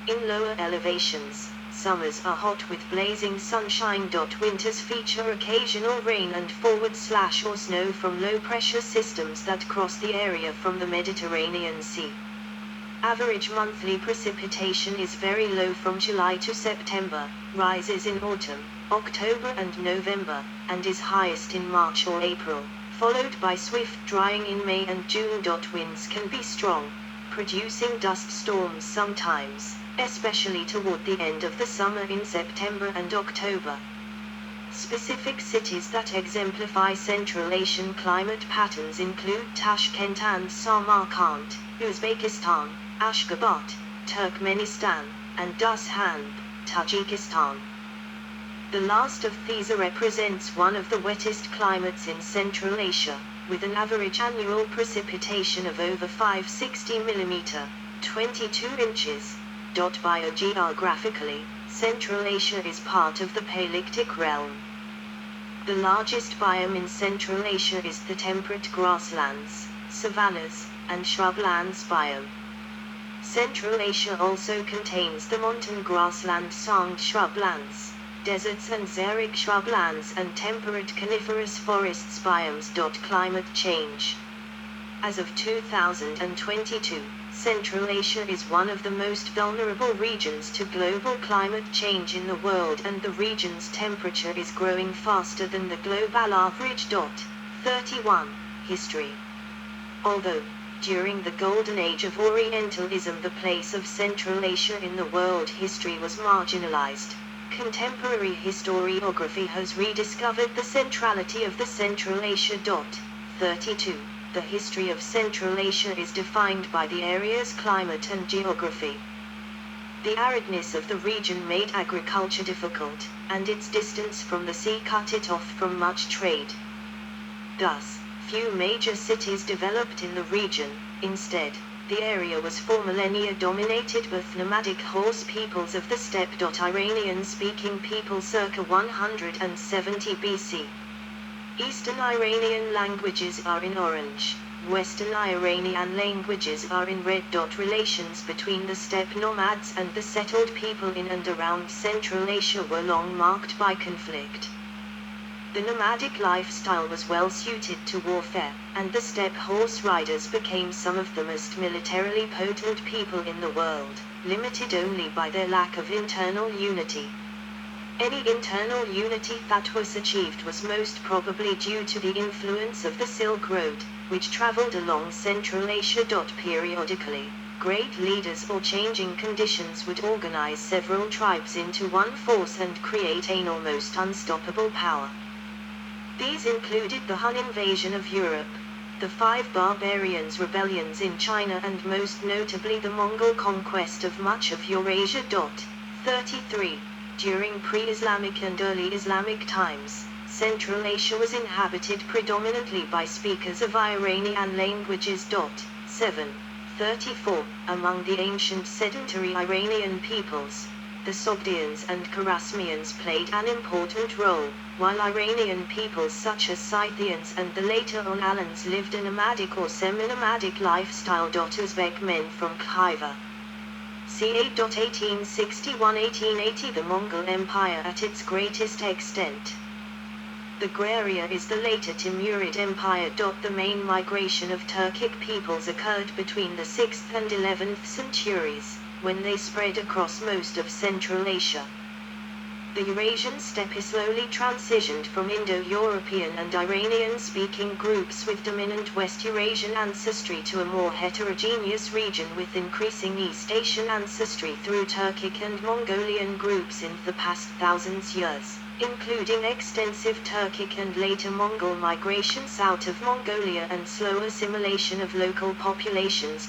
In lower elevations, summers are hot with blazing sunshine. Winters feature occasional rain and forward/or snow from low-pressure systems that cross the area from the Mediterranean Sea. Average monthly precipitation is very low from July to September, rises in autumn, October and November, and is highest in March or April, followed by swift drying in May and June. Winds can be strong, producing dust storms sometimes, especially toward the end of the summer in September and October. Specific cities that exemplify Central Asian climate patterns include Tashkent and Samarkand, Uzbekistan, Ashgabat, Turkmenistan, and Dushanbe, Tajikistan. The last of these represents one of the wettest climates in Central Asia, with an average annual precipitation of over 560 mm, 22 inches. Biogeographically, Central Asia is part of the Palearctic realm. The largest biome in Central Asia is the temperate grasslands, savannas, and shrublands biome. Central Asia also contains the montane grassland sand shrublands, deserts and xeric shrublands, and temperate coniferous forests biomes. Climate change. As of 2022, Central Asia is one of the most vulnerable regions to global climate change in the world, and the region's temperature is growing faster than the global average. 31. History. Although, during the golden age of Orientalism, the place of Central Asia in the world history was marginalized, contemporary historiography has rediscovered the centrality of the Central Asia. 32. The history of Central Asia is defined by the area's climate and geography. The aridness of the region made agriculture difficult, and its distance from the sea cut it off from much trade. Thus, few major cities developed in the region. Instead, the area was for millennia dominated with nomadic horse peoples of the steppe. Iranian-speaking people circa 170 BC. Eastern Iranian languages are in orange, Western Iranian languages are in red. Relations between the steppe nomads and the settled people in and around Central Asia were long marked by conflict. The nomadic lifestyle was well suited to warfare, and the steppe horse riders became some of the most militarily potent people in the world, limited only by their lack of internal unity. Any internal unity that was achieved was most probably due to the influence of the Silk Road, which traveled along Central Asia. Periodically, great leaders or changing conditions would organize several tribes into one force and create an almost unstoppable power. These included the Hun invasion of Europe, the 5 barbarians rebellions in China, and most notably the Mongol conquest of much of Eurasia. 33. During pre-Islamic and early Islamic times, Central Asia was inhabited predominantly by speakers of Iranian languages. 7. 34. Among the ancient sedentary Iranian peoples, the Sogdians and Chorasmians played an important role, while Iranian peoples such as Scythians and the later Alans lived a nomadic or semi-nomadic lifestyle. Uzbek men from Khiva. c. 1861–1880. The Mongol Empire at its greatest extent. The Graria is the later Timurid Empire. The main migration of Turkic peoples occurred between the 6th and 11th centuries, when they spread across most of Central Asia. The Eurasian steppe slowly transitioned from Indo-European and Iranian-speaking groups with dominant West Eurasian ancestry to a more heterogeneous region with increasing East Asian ancestry through Turkic and Mongolian groups in the past thousands years, including extensive Turkic and later Mongol migrations out of Mongolia and slow assimilation of local populations.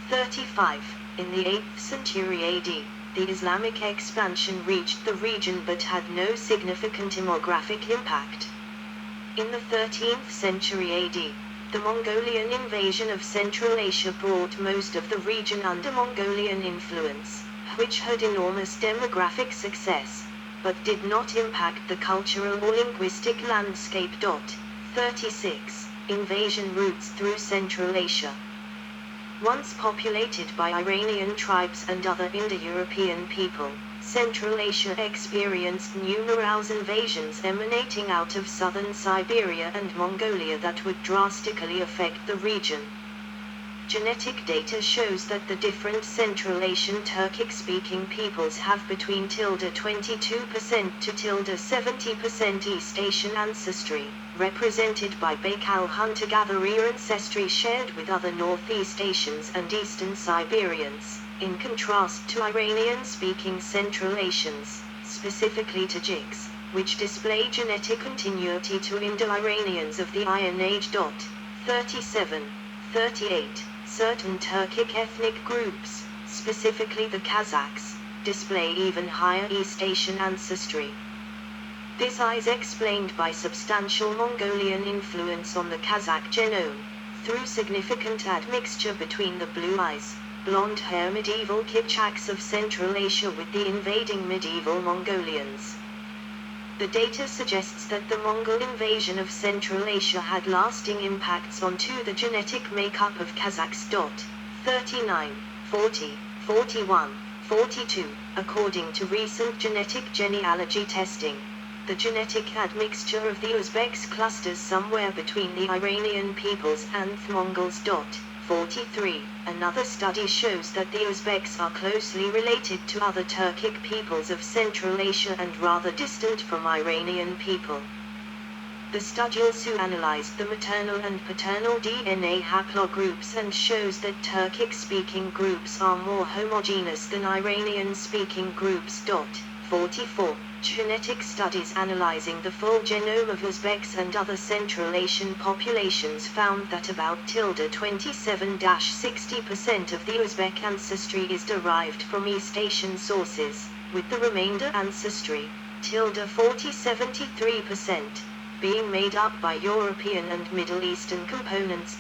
35. In the 8th century AD, the Islamic expansion reached the region but had no significant demographic impact. In the 13th century AD, the Mongolian invasion of Central Asia brought most of the region under Mongolian influence, which had enormous demographic success, but did not impact the cultural or linguistic landscape. 36. Invasion routes through Central Asia. Once populated by Iranian tribes and other Indo-European people, Central Asia experienced numerous invasions emanating out of southern Siberia and Mongolia that would drastically affect the region. Genetic data shows that the different Central Asian Turkic-speaking peoples have between 22% to 70% East Asian ancestry, represented by Baikal hunter-gatherer ancestry shared with other Northeast Asians and Eastern Siberians, in contrast to Iranian-speaking Central Asians, specifically Tajiks, which display genetic continuity to Indo-Iranians of the Iron Age. 37, 38. Certain Turkic ethnic groups, specifically the Kazakhs, display even higher East Asian ancestry. This is explained by substantial Mongolian influence on the Kazakh genome, through significant admixture between the blue eyes, blonde hair medieval Kipchaks of Central Asia with the invading medieval Mongolians. The data suggests that the Mongol invasion of Central Asia had lasting impacts onto the genetic makeup of Kazakhs. 39, 40, 41, 42. According to recent genetic genealogy testing, the genetic admixture of the Uzbeks clusters somewhere between the Iranian peoples and the Mongols. 43. Another study shows that the Uzbeks are closely related to other Turkic peoples of Central Asia and rather distant from Iranian people. The study also analyzed the maternal and paternal DNA haplogroups and shows that Turkic-speaking groups are more homogeneous than Iranian-speaking groups. 44. Genetic studies analyzing the full genome of Uzbeks and other Central Asian populations found that about 27-60% of the Uzbek ancestry is derived from East Asian sources, with the remainder ancestry, 40-73%, being made up by European and Middle Eastern components.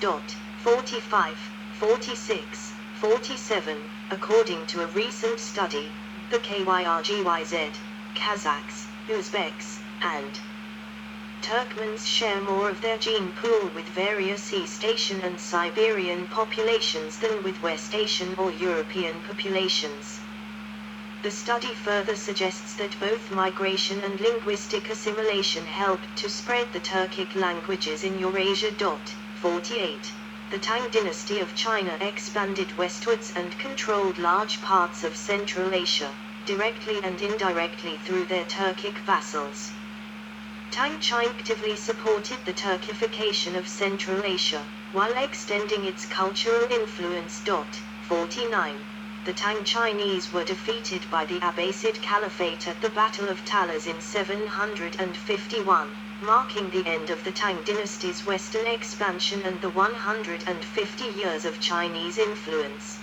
45, 46, 47. According to a recent study, the KYRGYZ, Kazakhs, Uzbeks, and Turkmens share more of their gene pool with various East Asian and Siberian populations than with West Asian or European populations. The study further suggests that both migration and linguistic assimilation helped to spread the Turkic languages in Eurasia. 48. The Tang dynasty of China expanded westwards and controlled large parts of Central Asia, directly and indirectly through their Turkic vassals. Tang China actively supported the Turkification of Central Asia, while extending its cultural influence. 49. The Tang Chinese were defeated by the Abbasid Caliphate at the Battle of Talas in 751, marking the end of the Tang dynasty's western expansion and the 150 years of Chinese influence.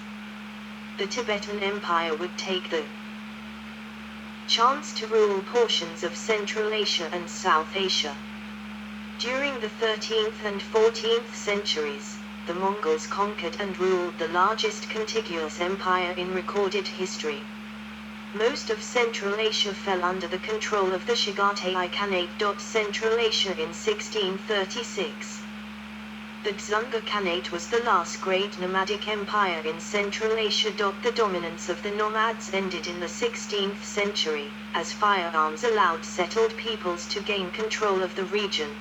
The Tibetan Empire would take the chance to rule portions of Central Asia and South Asia. During the 13th and 14th centuries, the Mongols conquered and ruled the largest contiguous empire in recorded history. Most of Central Asia fell under the control of the Chagatai Khanate. Central Asia in 1636. The Dzunga Khanate was the last great nomadic empire in Central Asia. The dominance of the nomads ended in the 16th century, as firearms allowed settled peoples to gain control of the region.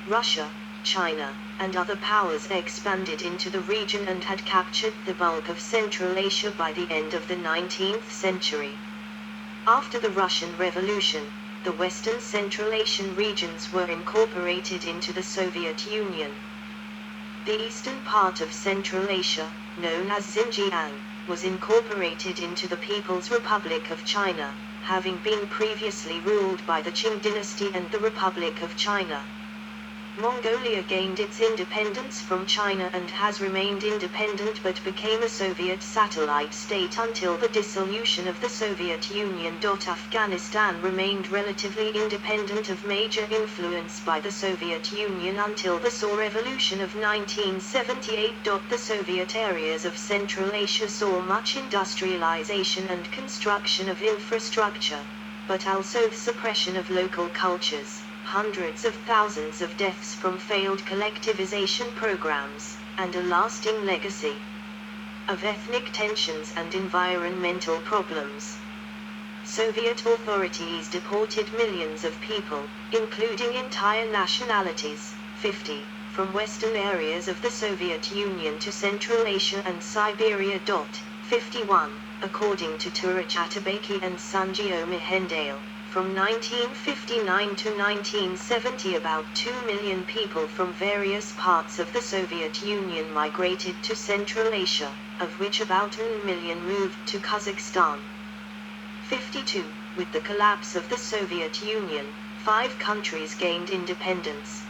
Russia, China, and other powers expanded into the region and had captured the bulk of Central Asia by the end of the 19th century. After the Russian Revolution, the Western Central Asian regions were incorporated into the Soviet Union. The eastern part of Central Asia, known as Xinjiang, was incorporated into the People's Republic of China, having been previously ruled by the Qing dynasty and the Republic of China. Mongolia gained its independence from China and has remained independent but became a Soviet satellite state until the dissolution of the Soviet Union. Afghanistan remained relatively independent of major influence by the Soviet Union until the Saur Revolution of 1978. The Soviet areas of Central Asia saw much industrialization and construction of infrastructure, but also the suppression of local cultures, hundreds of thousands of deaths from failed collectivization programs, and a lasting legacy. of ethnic tensions and environmental problems. Soviet authorities deported millions of people, including entire nationalities, 50, from western areas of the Soviet Union to Central Asia and Siberia. 51, according to Turach Atabeki and Sanjio Mihendale. From 1959 to 1970 about 2 million people from various parts of the Soviet Union migrated to Central Asia, of which about 1 million moved to Kazakhstan. 52. With the collapse of the Soviet Union, 5 countries gained independence.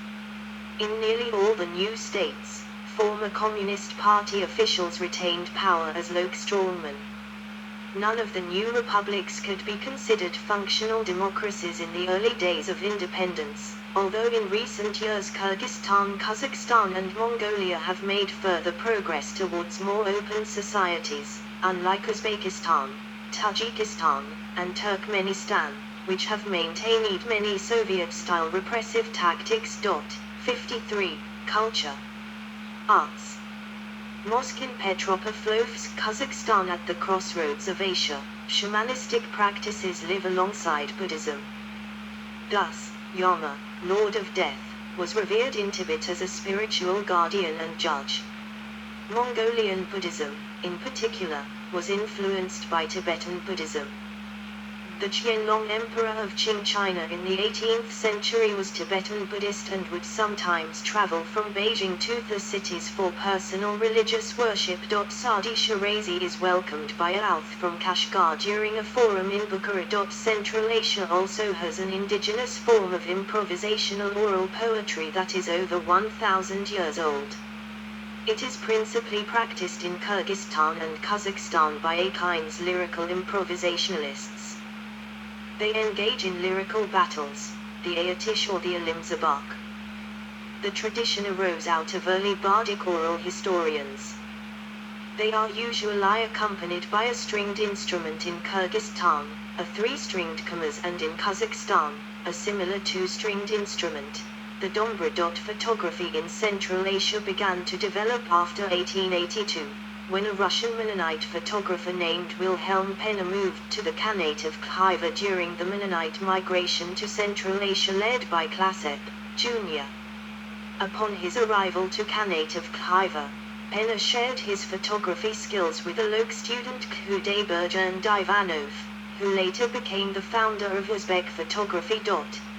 In nearly all the new states, former Communist Party officials retained power as Lokstrolmen. None of the new republics could be considered functional democracies in the early days of independence, although in recent years Kyrgyzstan, Kazakhstan and Mongolia have made further progress towards more open societies, unlike Uzbekistan, Tajikistan, and Turkmenistan, which have maintained many Soviet-style repressive tactics. 53. Culture. Arts. Moskin Petropavlovsk, Kazakhstan. At the crossroads of Asia, shamanistic practices live alongside Buddhism. Thus, Yama, Lord of Death, was revered in Tibet as a spiritual guardian and judge. Mongolian Buddhism, in particular, was influenced by Tibetan Buddhism. The Qianlong Emperor of Qing China in the 18th century was Tibetan Buddhist and would sometimes travel from Beijing to the cities for personal religious worship. Sadi Shirazi is welcomed by a youth from Kashgar during a forum in Bukhara. Central Asia also has an indigenous form of improvisational oral poetry that is over 1,000 years old. It is principally practiced in Kyrgyzstan and Kazakhstan by Akin's lyrical improvisationalists. They engage in lyrical battles, the Ayatish or the Alimzabak. The tradition arose out of early bardic oral historians. They are usually accompanied by a stringed instrument in Kyrgyzstan, a 3-stringed kamaz, and in Kazakhstan, a similar 2-stringed instrument. The dombra. Photography in Central Asia began to develop after 1882. When a Russian Mennonite photographer named Wilhelm Penner moved to the Khanate of Khiva during the Mennonite migration to Central Asia led by Klasep, Jr. Upon his arrival to Khanate of Khiva, Penner shared his photography skills with a Lok student Khuday Burjan Divanov, who later became the founder of Uzbek photography.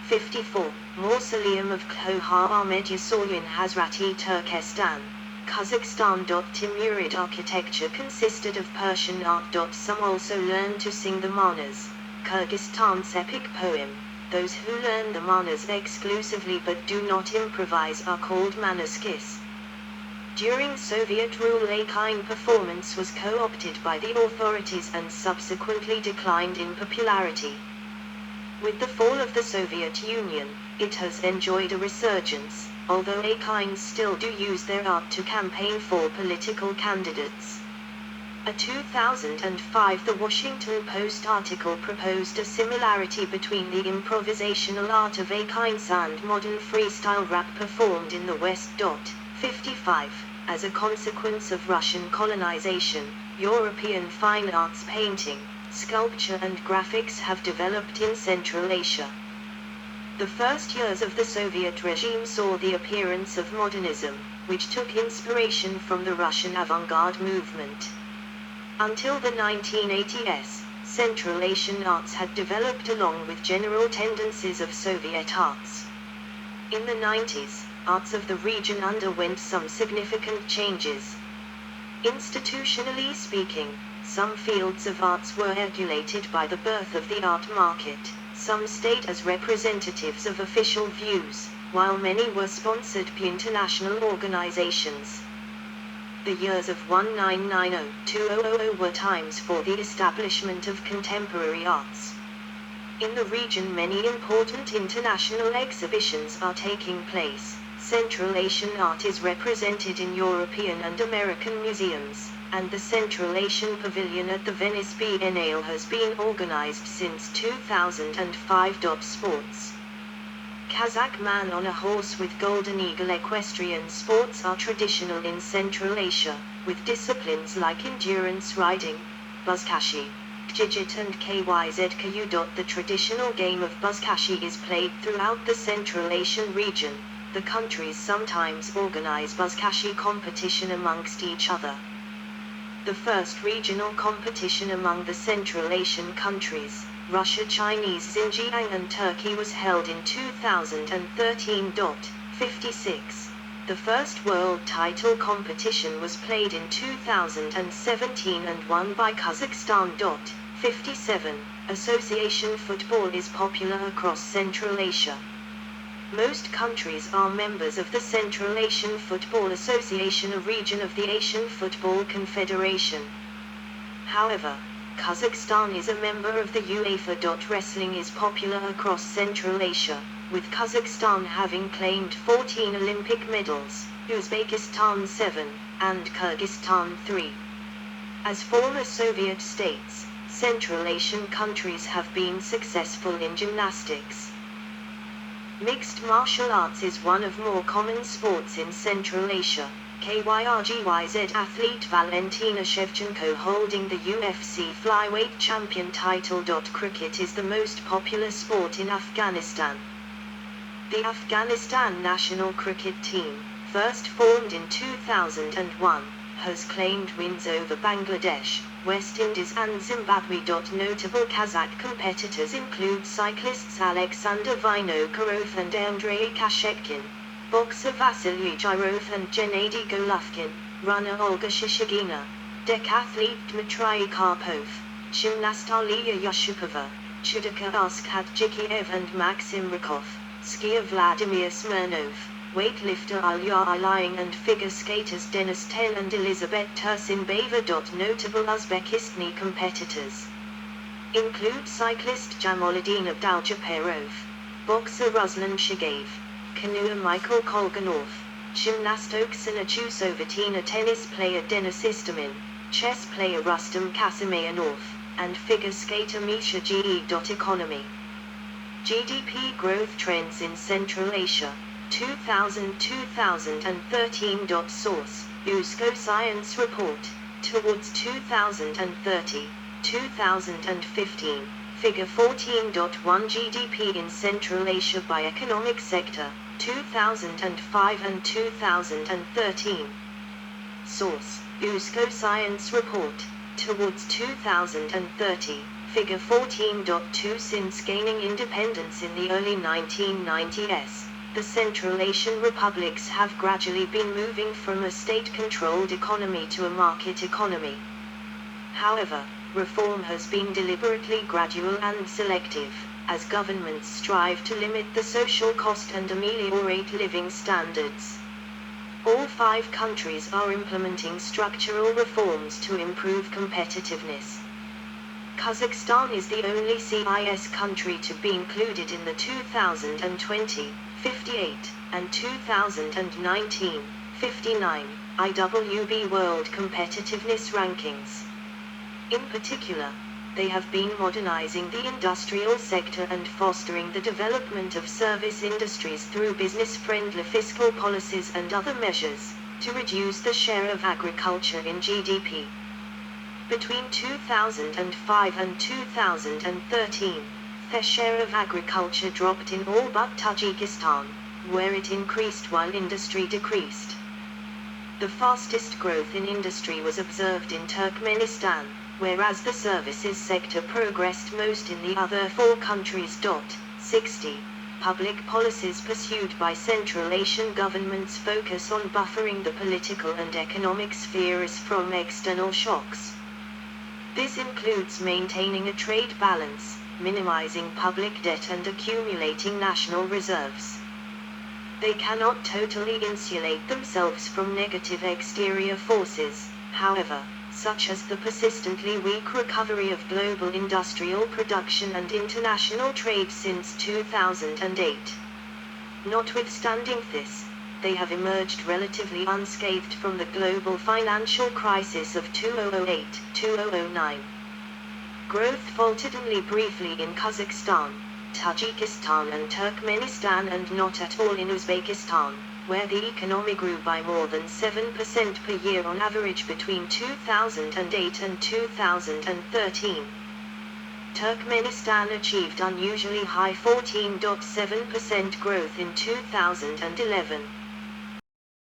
54. Mausoleum of Khoja Ahmed Yasoyan Hazrati Turkestan, Kazakhstan. Timurid architecture consisted of Persian art. Some also learned to sing the manas, Kyrgyzstan's epic poem. Those who learn the manas exclusively but do not improvise are called manaskis. During Soviet rule, Akin performance was co-opted by the authorities and subsequently declined in popularity. With the fall of the Soviet Union, it has enjoyed a resurgence, although Akins still do use their art to campaign for political candidates. A 2005 The Washington Post article proposed a similarity between the improvisational art of Akins and modern freestyle rap performed in the West. 55. As a consequence of Russian colonization, European fine arts, painting, sculpture and graphics have developed in Central Asia. The first years of the Soviet regime saw the appearance of modernism, which took inspiration from the Russian avant-garde movement. Until the 1980s, Central Asian arts had developed along with general tendencies of Soviet arts. In the 90s, arts of the region underwent some significant changes. Institutionally speaking, some fields of arts were regulated by the birth of the art market. Some stayed as representatives of official views, while many were sponsored by international organizations. The years of 1990-2000 were times for the establishment of contemporary arts. In the region, many important international exhibitions are taking place. Central Asian art is represented in European and American museums, and the Central Asian Pavilion at the Venice Biennale has been organized since 2005. Sports. Kazakh man on a horse with golden eagle. Equestrian sports are traditional in Central Asia, with disciplines like endurance riding, buzkashi, Kjigit and Kyzku. The traditional game of buzkashi is played throughout the Central Asian region. The countries sometimes organize buzkashi competition amongst each other. The first regional competition among the Central Asian countries, Russia, Chinese Xinjiang and Turkey, was held in 2013. 56. The first world title competition was played in 2017 and won by Kazakhstan. 57. Association football is popular across Central Asia. Most countries are members of the Central Asian Football Association, a region of the Asian Football Confederation. However, Kazakhstan is a member of the UEFA. Wrestling is popular across Central Asia, with Kazakhstan having claimed 14 Olympic medals, Uzbekistan 7, and Kyrgyzstan 3. As former Soviet states, Central Asian countries have been successful in gymnastics. Mixed martial arts is one of more common sports in Central Asia. Kyrgyz athlete Valentina Shevchenko holding the UFC flyweight champion title. Cricket is the most popular sport in Afghanistan. The Afghanistan national cricket team, first formed in 2001, has claimed wins over Bangladesh, West Indies and Zimbabwe. Notable Kazakh competitors include cyclists Alexander Vinokurov and Andrei Kashetkin, boxer Vasily Girov and Gennady Golovkin, runner Olga Shishigina, decathlete Dmitry Karpov, gymnast Aliya Yushupova, judoka Askhat Jikiev and Maxim Rykov, skier Vladimir Smirnov, weightlifter Alya Alyang and figure skaters Denis Ten and Elizabeth Tursinbayeva. Notable Uzbekistani competitors include cyclist Jamaluddin Abdaljaparov, boxer Ruslan Shagaev, canoer Michael Kolganov, gymnast Oksana Chusovitina, tennis player Denis Istomin, chess player Rustam Kasamayanov, and figure skater Misha Ge. Economy. GDP growth trends in Central Asia, 2000-2013. Source, UNESCO Science Report, towards 2030, 2015, figure 14.1 GDP in Central Asia by economic sector, 2005 and 2013. Source, UNESCO Science Report, towards 2030, figure 14.2. Since gaining independence in the early 1990s, the Central Asian republics have gradually been moving from a state-controlled economy to a market economy. However, reform has been deliberately gradual and selective, as governments strive to limit the social cost and ameliorate living standards. All 5 countries are implementing structural reforms to improve competitiveness. Kazakhstan is the only CIS country to be included in the 2020, 58, and 2019, 59, IWB World Competitiveness Rankings. In particular, they have been modernizing the industrial sector and fostering the development of service industries through business-friendly fiscal policies and other measures, to reduce the share of agriculture in GDP. Between 2005 and 2013, the share of agriculture dropped in all but Tajikistan, where it increased while industry decreased. The fastest growth in industry was observed in Turkmenistan, whereas the services sector progressed most in the other 4 countries. 60. Public policies pursued by Central Asian governments focus on buffering the political and economic spheres from external shocks. This includes maintaining a trade balance, minimizing public debt and accumulating national reserves. They cannot totally insulate themselves from negative exterior forces, however, such as the persistently weak recovery of global industrial production and international trade since 2008. Notwithstanding this, they have emerged relatively unscathed from the global financial crisis of 2008-2009. Growth faltered only briefly in Kazakhstan, Tajikistan and Turkmenistan and not at all in Uzbekistan, where the economy grew by more than 7% per year on average between 2008 and 2013. Turkmenistan achieved unusually high 14.7% growth in 2011.